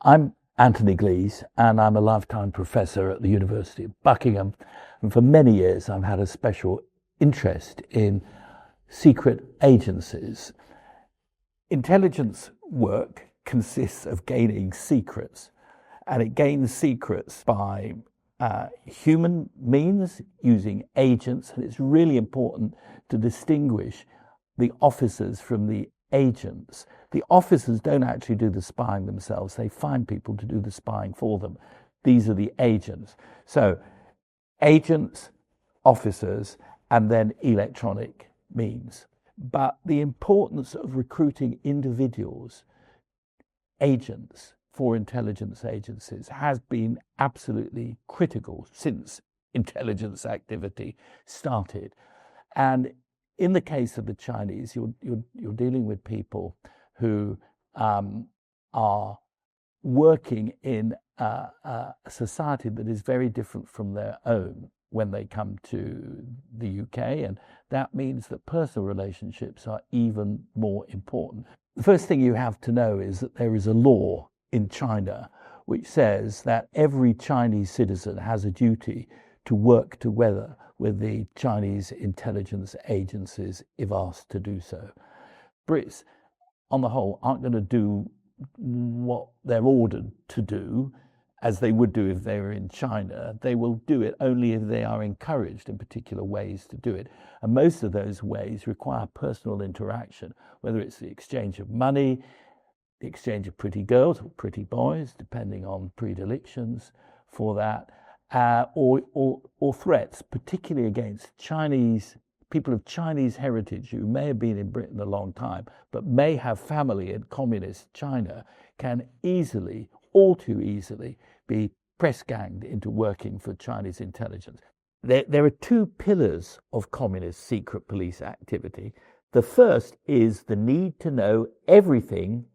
I'm Anthony Glees, and I'm a lifetime professor at the University of Buckingham. And for many years, I've had a special interest in secret agencies. Intelligence work consists of gaining secrets, and it gains secrets by human means, using agents. And it's really important to distinguish the officers from the agents. The officers don't actually do the spying themselves. They find people to do the spying for them. These are the agents. So agents, officers, and then electronic means. But the importance of recruiting individuals, agents, for intelligence agencies has been absolutely critical since intelligence activity started. And in the case of the Chinese, you're dealing with people who are working in a society that is very different from their own when they come to the UK, and that means that personal relationships are even more important. The first thing you have to know is that there is a law in China which says that every Chinese citizen has a duty to work together with the Chinese intelligence agencies if asked to do so. Brits, on the whole, aren't going to do what they're ordered to do, as they would do if they were in China. They will do it only if they are encouraged in particular ways to do it. And most of those ways require personal interaction, whether it's the exchange of money, the exchange of pretty girls or pretty boys, depending on predilections for that, or threats, particularly against Chinese people of Chinese heritage who may have been in Britain a long time, but may have family in communist China, can easily, all too easily, be press-ganged into working for Chinese intelligence. There are two pillars of communist secret police activity. The first is the need to know everything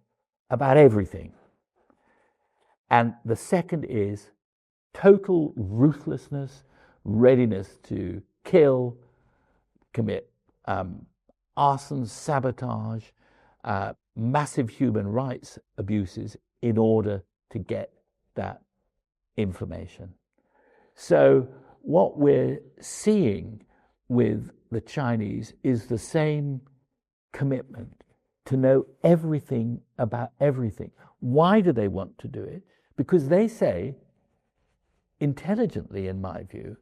about everything. And the second is total ruthlessness, readiness to kill, commit arson, sabotage, massive human rights abuses in order to get that information. So what we're seeing with the Chinese is the same commitment to know everything about everything. Why do they want to do it? Because they say, intelligently in my view,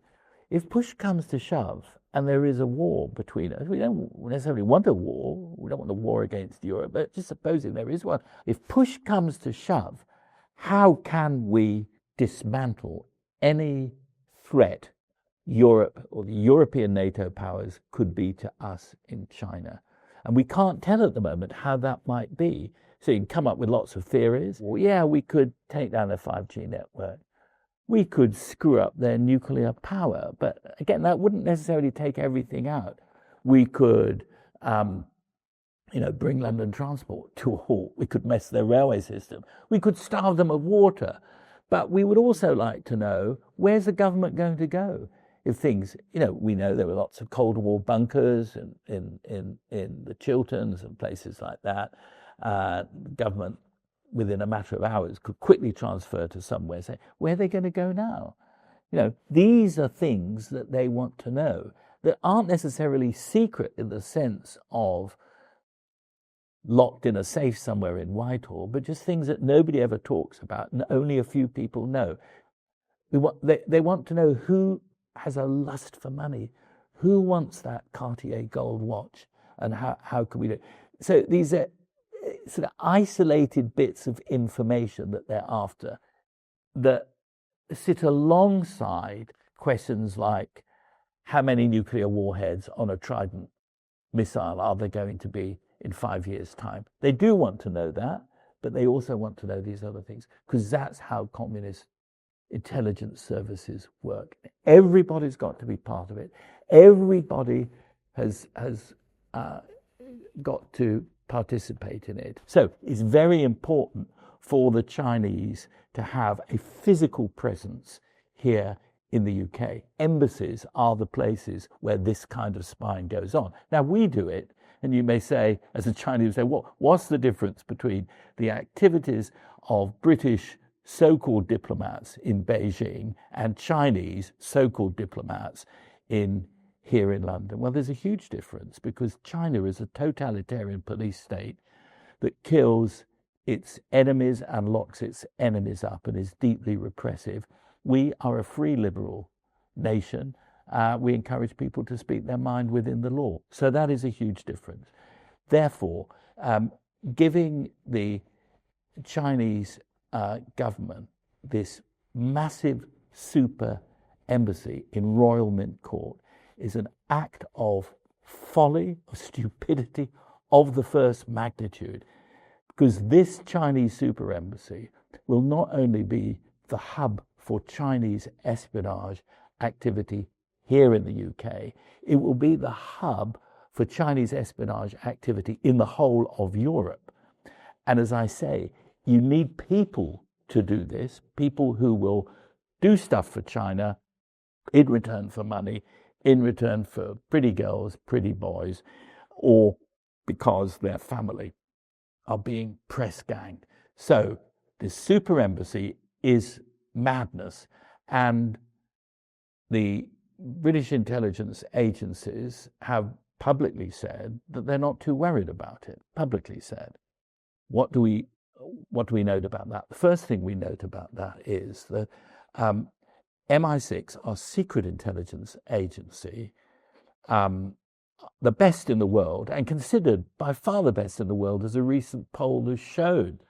if push comes to shove and there is a war between us, we don't necessarily want a war, we don't want a war against Europe, but just supposing there is one, if push comes to shove, how can we dismantle any threat Europe or the European NATO powers could be to us in China? And we can't tell at the moment how that might be. So you can come up with lots of theories. Well, yeah, we could take down their 5G network. We could screw up their nuclear power. But again, that wouldn't necessarily take everything out. We could bring London transport to a halt. We could mess their railway system. We could starve them of water. But we would also like to know, where's the government going to go? If things, we know there were lots of Cold War bunkers in the Chilterns and places like that. The government, within a matter of hours, could quickly transfer to somewhere, say, where are they going to go now? These are things that they want to know that aren't necessarily secret in the sense of locked in a safe somewhere in Whitehall, but just things that nobody ever talks about and only a few people know. They want to know who has a lust for money, who wants that Cartier gold watch, and how can we do it? So these are sort of isolated bits of information that they're after that sit alongside questions like how many nuclear warheads on a Trident missile are there going to be in 5 years' time. They do want to know that, but they also want to know these other things, because that's how communist intelligence services work. Everybody's got to be part of it. Everybody has got to participate in it. So it's very important for the Chinese to have a physical presence here in the UK. Embassies are the places where this kind of spying goes on. Now, we do it And you may say, as a Chinese, say, what's the difference between the activities of British so-called diplomats in Beijing and Chinese so-called diplomats here in London? Well, there's a huge difference, because China is a totalitarian police state that kills its enemies and locks its enemies up and is deeply repressive. We are a free liberal nation. We encourage people to speak their mind within the law. So that is a huge difference. Therefore, giving the Chinese government this massive super embassy in Royal Mint Court is an act of folly, of stupidity, of the first magnitude. Because this Chinese super embassy will not only be the hub for Chinese espionage activity here in the UK, it will be the hub for Chinese espionage activity in the whole of Europe. And as I say, you need people to do this, people who will do stuff for China in return for money, in return for pretty girls, pretty boys, or because their family are being press ganged. So this super embassy is madness, and the British intelligence agencies have publicly said that they're not too worried about it. Publicly said. What do we note about that? The first thing we note about that is that MI6, our secret intelligence agency, the best in the world, and considered by far the best in the world, as a recent poll has shown.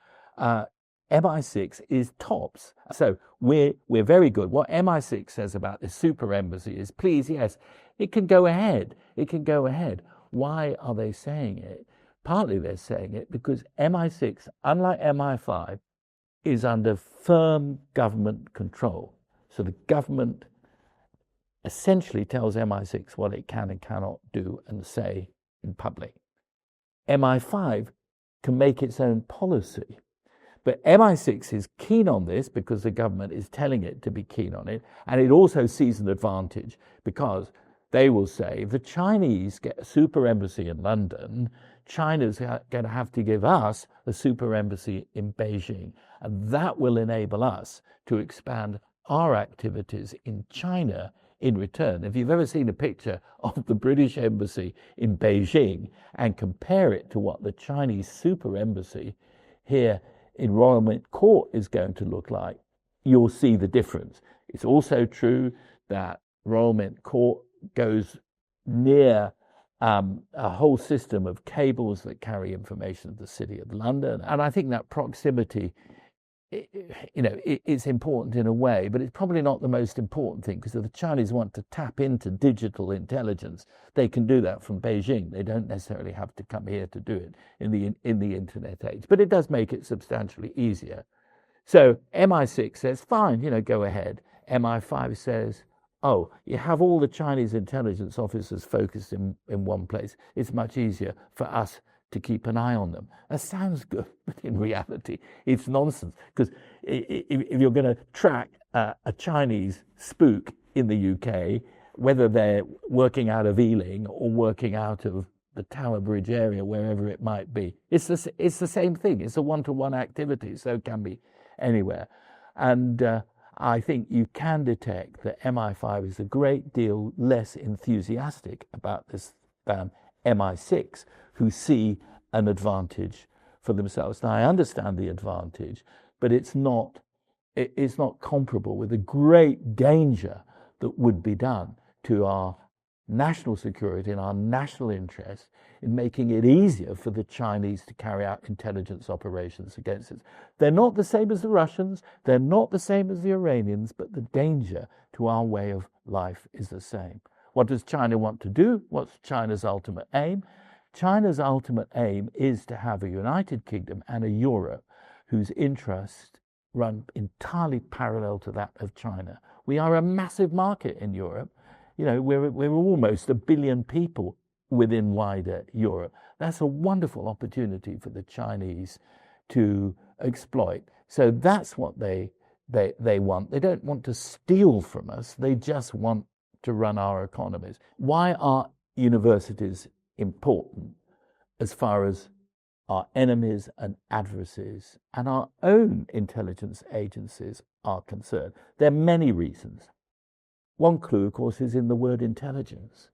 MI6 is tops. So we're very good. What MI6 says about this super embassy is, please, yes, it can go ahead. It can go ahead. Why are they saying it? Partly they're saying it because MI6, unlike MI5, is under firm government control. So the government essentially tells MI6 what it can and cannot do and say in public. MI5 can make its own policy. But MI6 is keen on this because the government is telling it to be keen on it. And it also sees an advantage because they will say, if the Chinese get a super embassy in London, China's going to have to give us a super embassy in Beijing. And that will enable us to expand our activities in China in return. If you've ever seen a picture of the British embassy in Beijing and compare it to what the Chinese super embassy here in Royal Mint Court is going to look like, you'll see the difference. It's also true that Royal Mint Court goes near a whole system of cables that carry information of the City of London. And I think that proximity, it's important in a way, but it's probably not the most important thing, because if the Chinese want to tap into digital intelligence, they can do that from Beijing. They don't necessarily have to come here to do it in the internet age, but it does make it substantially easier. So MI6 says, fine, go ahead. MI5 says, oh, you have all the Chinese intelligence officers focused in one place. It's much easier for us to keep an eye on them. That sounds good, but in reality, it's nonsense. Because if you're going to track a Chinese spook in the UK, whether they're working out of Ealing or working out of the Tower Bridge area, wherever it might be, it's the same thing. It's a one-to-one activity, so it can be anywhere. And I think you can detect that MI5 is a great deal less enthusiastic about this than MI6, who see an advantage for themselves. Now, I understand the advantage, but it's not comparable with the great danger that would be done to our national security and our national interest in making it easier for the Chinese to carry out intelligence operations against us. They're not the same as the Russians, they're not the same as the Iranians, but the danger to our way of life is the same. What does China want to do? What's China's ultimate aim? China's ultimate aim is to have a United Kingdom and a Europe whose interests run entirely parallel to that of China. We are a massive market in Europe. We're almost 1 billion people within wider Europe. That's a wonderful opportunity for the Chinese to exploit. So that's what they want. They don't want to steal from us. They just want to run our economies. Why are universities important? as far as our enemies and adversaries and our own intelligence agencies are concerned. There are many reasons. One clue, of course, is in the word intelligence.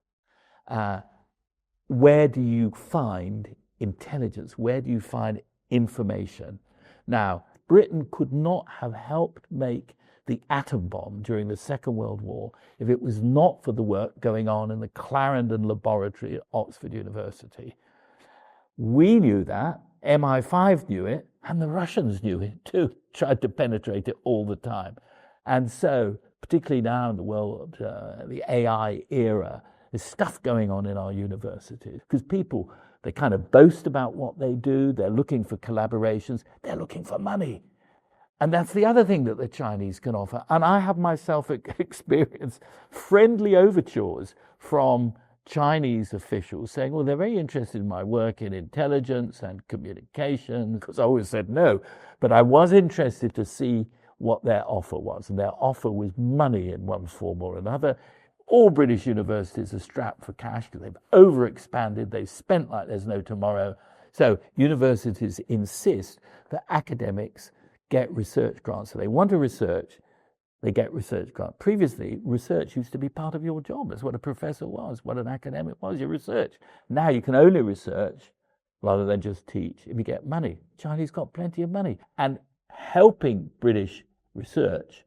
Where do you find intelligence? Where do you find information? Now, Britain could not have helped make the atom bomb during the Second World War if it was not for the work going on in the Clarendon Laboratory at Oxford University. We knew that, MI5 knew it, and the Russians knew it too, tried to penetrate it all the time. And so, particularly now in the world, the AI era, there's stuff going on in our universities because people, they kind of boast about what they do. They're looking for collaborations. They're looking for money. And that's the other thing that the Chinese can offer. And I have myself experienced friendly overtures from Chinese officials saying, well, they're very interested in my work in intelligence and communication, because I always said no. But I was interested to see what their offer was. And their offer was money in one form or another. All British universities are strapped for cash because they've overexpanded. They've spent like there's no tomorrow. So universities insist that academics get research grants. So they want to research, they get research grants. Previously, research used to be part of your job. That's what a professor was, what an academic was, your research. Now you can only research rather than just teach if you get money. Chinese got plenty of money. And helping British research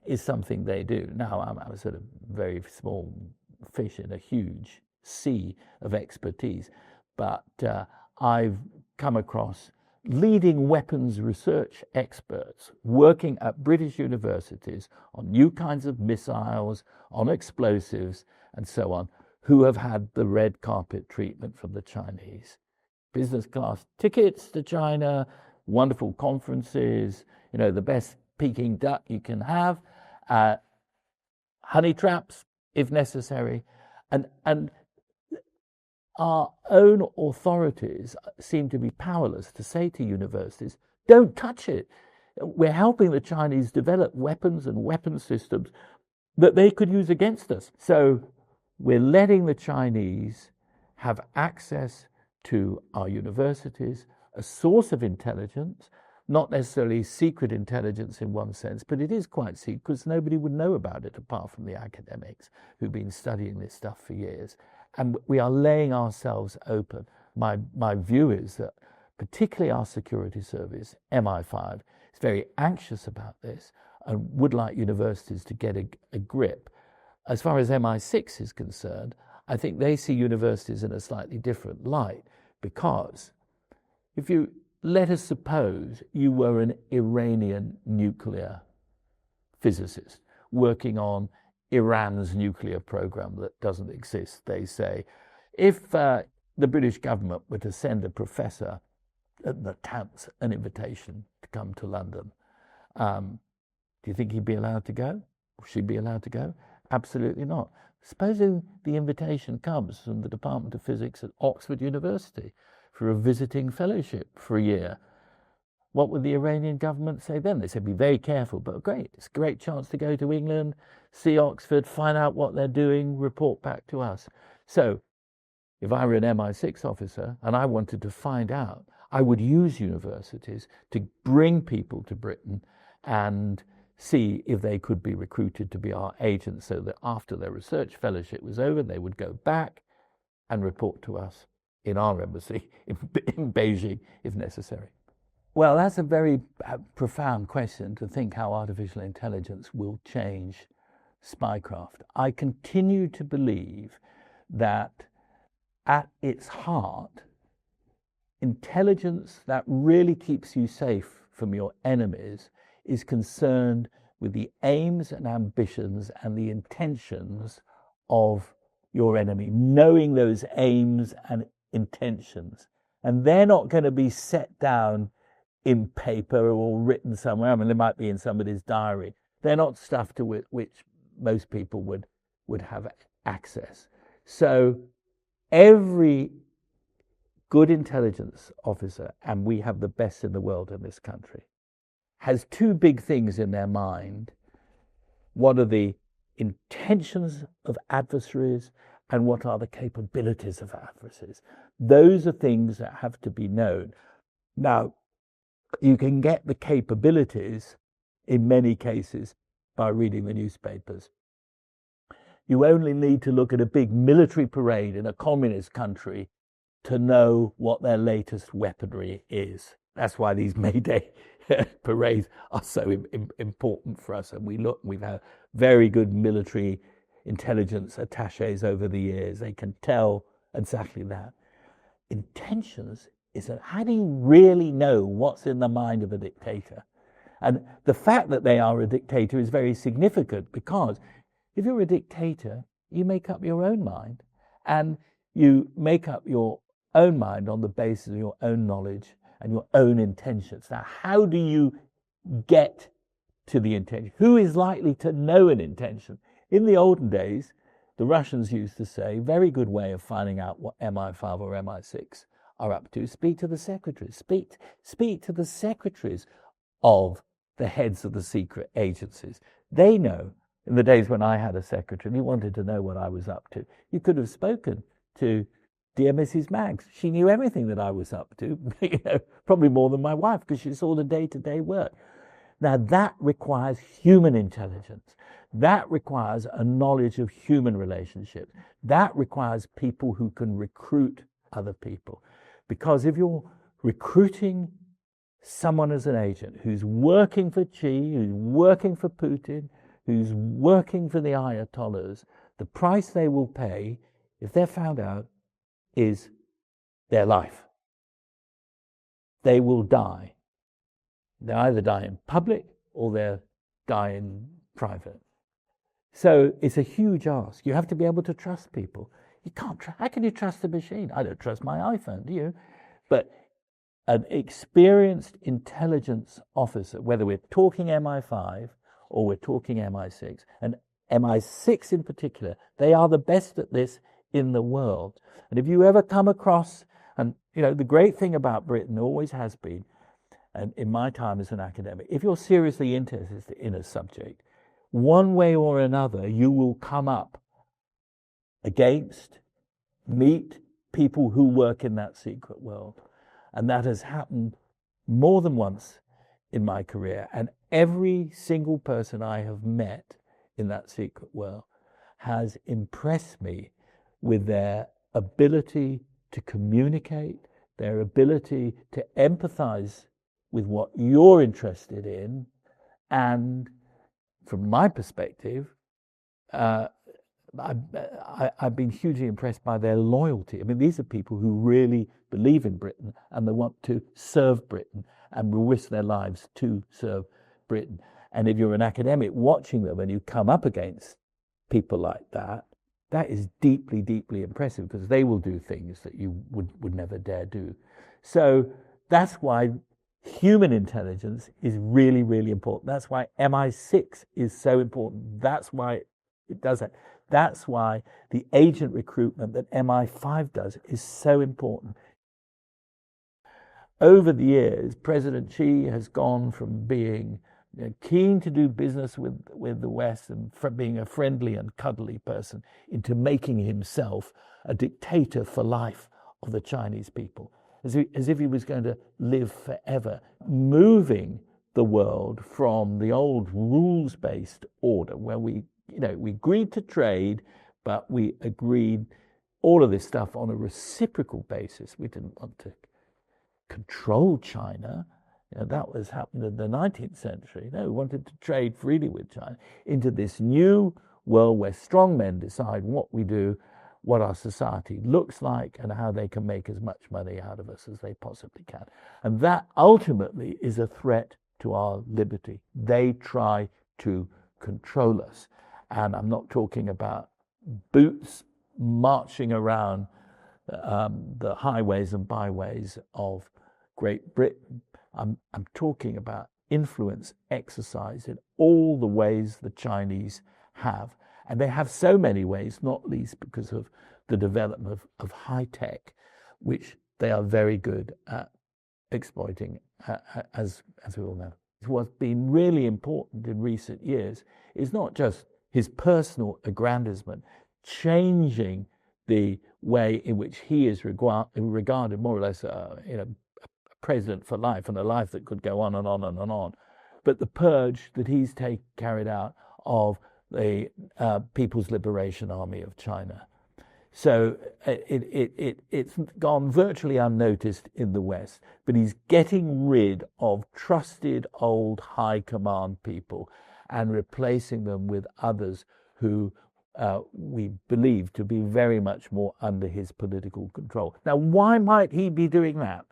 is something they do. Now, I'm a sort of very small fish in a huge sea of expertise, but I've come across leading weapons research experts working at British universities on new kinds of missiles, on explosives, and so on, who have had the red carpet treatment from the Chinese. Business class tickets to China, wonderful conferences, the best Peking duck you can have, honey traps if necessary, and our own authorities seem to be powerless to say to universities, don't touch it. We're helping the Chinese develop weapons and weapon systems that they could use against us. So we're letting the Chinese have access to our universities, a source of intelligence, not necessarily secret intelligence in one sense, but it is quite secret because nobody would know about it apart from the academics who've been studying this stuff for years. And we are laying ourselves open. My view is that particularly our security service, MI5, is very anxious about this and would like universities to get a grip. As far as MI6 is concerned, I think they see universities in a slightly different light because if you let us suppose you were an Iranian nuclear physicist working on Iran's nuclear program that doesn't exist, they say. If the British government were to send a professor at Natanz an invitation to come to London, do you think he'd be allowed to go? Or she'd be allowed to go? Absolutely not. Supposing the invitation comes from the Department of Physics at Oxford University for a visiting fellowship for a year. What would the Iranian government say then? They said, be very careful, but great. It's a great chance to go to England, see Oxford, find out what they're doing, report back to us. So if I were an MI6 officer and I wanted to find out, I would use universities to bring people to Britain and see if they could be recruited to be our agents so that after their research fellowship was over, they would go back and report to us in our embassy in Beijing if necessary. Well, that's a very profound question to think how artificial intelligence will change spycraft. I continue to believe that at its heart, intelligence that really keeps you safe from your enemies is concerned with the aims and ambitions and the intentions of your enemy, knowing those aims and intentions. And they're not going to be set down in paper or written somewhere. I mean, they might be in somebody's diary. They're not stuff to which most people would have access. So every good intelligence officer, and we have the best in the world in this country, has two big things in their mind. What are the intentions of adversaries and what are the capabilities of adversaries? Those are things that have to be known. Now, you can get the capabilities in many cases by reading the newspapers. You only need to look at a big military parade in a communist country to know what their latest weaponry is. That's why these May Day parades are so important for us. And we've had very good military intelligence attaches over the years. They can tell exactly that. Intentions is that how do you really know what's in the mind of a dictator? And the fact that they are a dictator is very significant, because if you're a dictator, you make up your own mind, and you make up your own mind on the basis of your own knowledge and your own intentions. Now, how do you get to the intention? Who is likely to know an intention? In the olden days, the Russians used to say, very good way of finding out what MI5 or MI6 are up to, speak to the secretaries. Speak to the secretaries of the heads of the secret agencies. They know. In the days when I had a secretary and he wanted to know what I was up to, you could have spoken to dear Mrs. Maggs. She knew everything that I was up to, probably more than my wife, because she saw the day-to-day work. Now, that requires human intelligence. That requires a knowledge of human relationships. That requires people who can recruit other people. Because if you're recruiting someone as an agent who's working for Xi, who's working for Putin, who's working for the Ayatollahs, the price they will pay if they're found out is their life. They will die. They either die in public or they'll die in private. So it's a huge ask. You have to be able to trust people. You can't. How can you trust a machine? I don't trust my iPhone, do you? But an experienced intelligence officer, whether we're talking MI5 or we're talking MI6, and MI6 in particular, they are the best at this in the world. And if you ever come across, and the great thing about Britain always has been, and in my time as an academic, if you're seriously interested in a subject, one way or another, you will come up against, meet people who work in that secret world. And that has happened more than once in my career. And every single person I have met in that secret world has impressed me with their ability to communicate, their ability to empathize with what you're interested in. And from my perspective, I've been hugely impressed by their loyalty. I mean, these are people who really believe in Britain and they want to serve Britain and will risk their lives to serve Britain. And if you're an academic watching them and you come up against people like that, that is deeply, deeply impressive, because they will do things that you would never dare do. So that's why human intelligence is really, really important. That's why MI6 is so important. That's why it does that. That's why the agent recruitment that MI5 does is so important. Over the years, President Xi has gone from being keen to do business with the West and from being a friendly and cuddly person into making himself a dictator for life of the Chinese people, as if he was going to live forever, moving the world from the old rules-based order where we agreed to trade, but we agreed all of this stuff on a reciprocal basis. We didn't want to control China. That was happened in the 19th century. No, we wanted to trade freely with China into this new world where strong men decide what we do, what our society looks like, and how they can make as much money out of us as they possibly can. And that ultimately is a threat to our liberty. They try to control us. And I'm not talking about boots marching around the highways and byways of Great Britain. I'm talking about influence exercise in all the ways the Chinese have. And they have so many ways, not least because of the development of high tech, which they are very good at exploiting, as we all know. What's been really important in recent years is not just his personal aggrandizement, changing the way in which he is regarded more or less, a president for life, and a life that could go on and on and on. But the purge that he's carried out of the People's Liberation Army of China. So it's gone virtually unnoticed in the West, but he's getting rid of trusted old high command people and replacing them with others who we believe to be very much more under his political control. Now, why might he be doing that?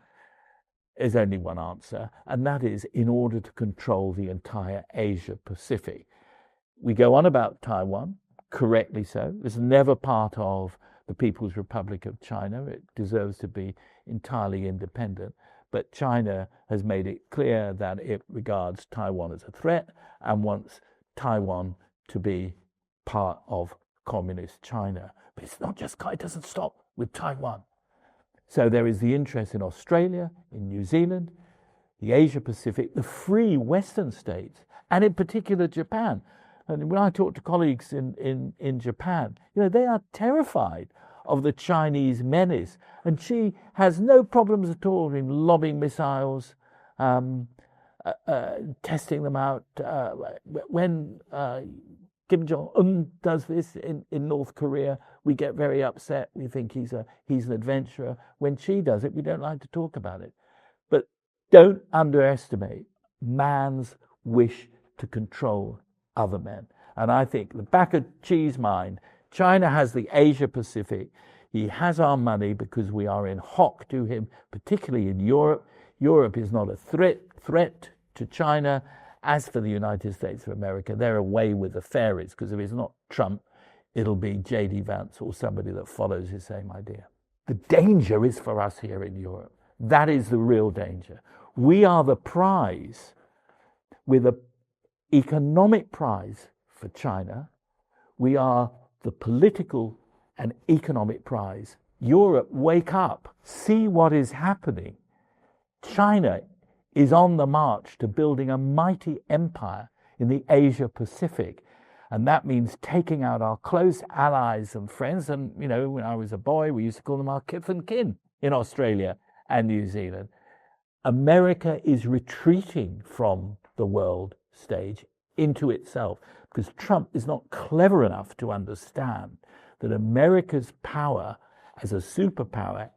There's only one answer, and that is in order to control the entire Asia Pacific. We go on about Taiwan, correctly so. It's never part of the People's Republic of China. It deserves to be entirely independent. But China has made it clear that it regards Taiwan as a threat and wants Taiwan to be part of communist China. But it's not just, it doesn't stop with Taiwan. So there is the interest in Australia, in New Zealand, the Asia Pacific, the free Western states, and in particular Japan. And when I talk to colleagues in Japan, they are terrified of the Chinese menace. And Xi has no problems at all in lobbing missiles, testing them out. When Kim Jong-un does this in North Korea, we get very upset. We think he's an adventurer. When Xi does it, we don't like to talk about it. But don't underestimate man's wish to control other men. And I think the back of Xi's mind, China has the Asia Pacific. He has our money because we are in hock to him, particularly in Europe. Europe is not a threat to China. As for the United States of America, they're away with the fairies, because if it's not Trump, it'll be J.D. Vance or somebody that follows his same idea. The danger is for us here in Europe. That is the real danger. We are the prize, with an economic prize for China. We are the political and economic prize. Europe, wake up. See what is happening. China is on the march to building a mighty empire in the Asia Pacific. And that means taking out our close allies and friends. And, when I was a boy, we used to call them our kith and kin in Australia and New Zealand. America is retreating from the world stage into itself, because Trump is not clever enough to understand that America's power as a superpower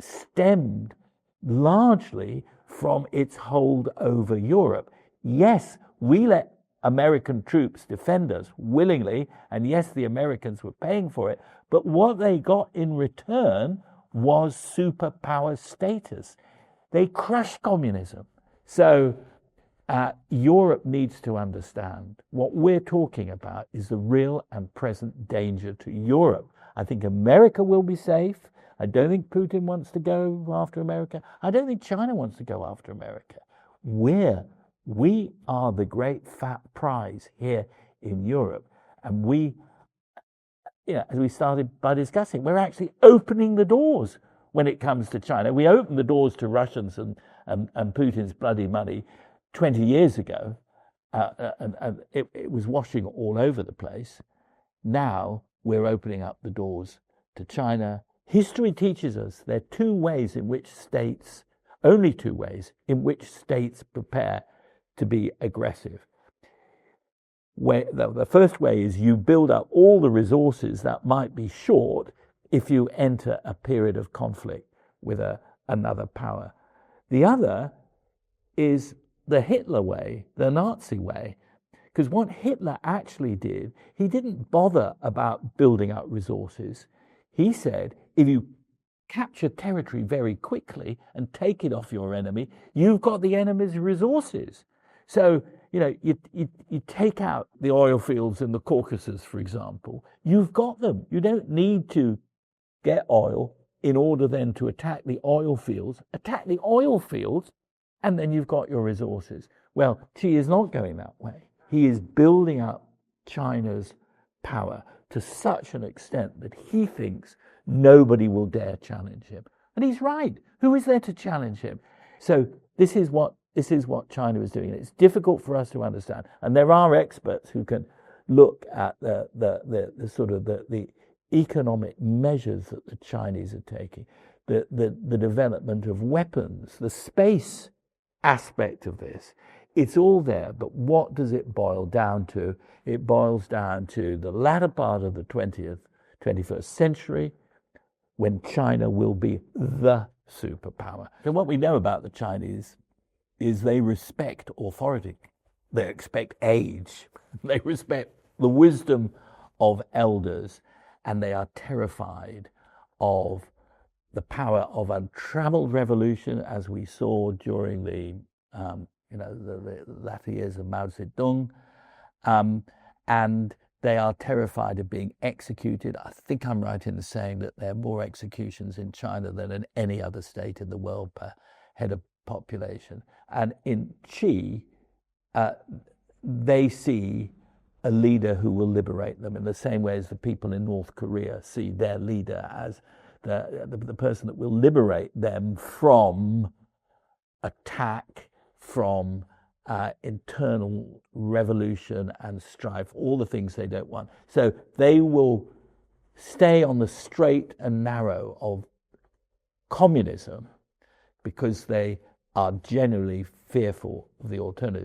stemmed largely from its hold over Europe. Yes, we let American troops defend us willingly, and yes, the Americans were paying for it, but what they got in return was superpower status. They crushed communism. So Europe needs to understand what we're talking about is the real and present danger to Europe. I think America will be safe. I don't think Putin wants to go after America. I don't think China wants to go after America. We are the great fat prize here in Europe. And we, as we started by discussing, we're actually opening the doors when it comes to China. We opened the doors to Russians and Putin's bloody money 20 years ago, and it was washing all over the place. Now we're opening up the doors to China. History teaches us there are only two ways in which states prepare to be aggressive. The first way is you build up all the resources that might be short if you enter a period of conflict with another power. The other is the Hitler way, the Nazi way. Because what Hitler actually did, he didn't bother about building up resources. He said, if you capture territory very quickly and take it off your enemy, you've got the enemy's resources. So, you take out the oil fields in the Caucasus, for example, you've got them. You don't need to get oil in order then to attack the oil fields. Attack the oil fields, and then you've got your resources. Well, Xi is not going that way. He is building up China's power to such an extent that he thinks nobody will dare challenge him. And he's right. Who is there to challenge him? So this is what China is doing. It's difficult for us to understand. And there are experts who can look at the economic measures that the Chinese are taking, the development of weapons, the space aspect of this, it's all there. But what does it boil down to? It boils down to the latter part of the 21st century, when China will be the superpower. So what we know about the Chinese is they respect authority. They respect age. They respect the wisdom of elders, and they are terrified of the power of a traveled revolution, as we saw during the latter years of Mao Zedong, and they are terrified of being executed. I think I'm right in saying that there are more executions in China than in any other state in the world per head of population. And in Xi, they see a leader who will liberate them in the same way as the people in North Korea see their leader as the person that will liberate them from attack, from internal revolution and strife, all the things they don't want. So they will stay on the straight and narrow of communism because they are generally fearful of the alternative.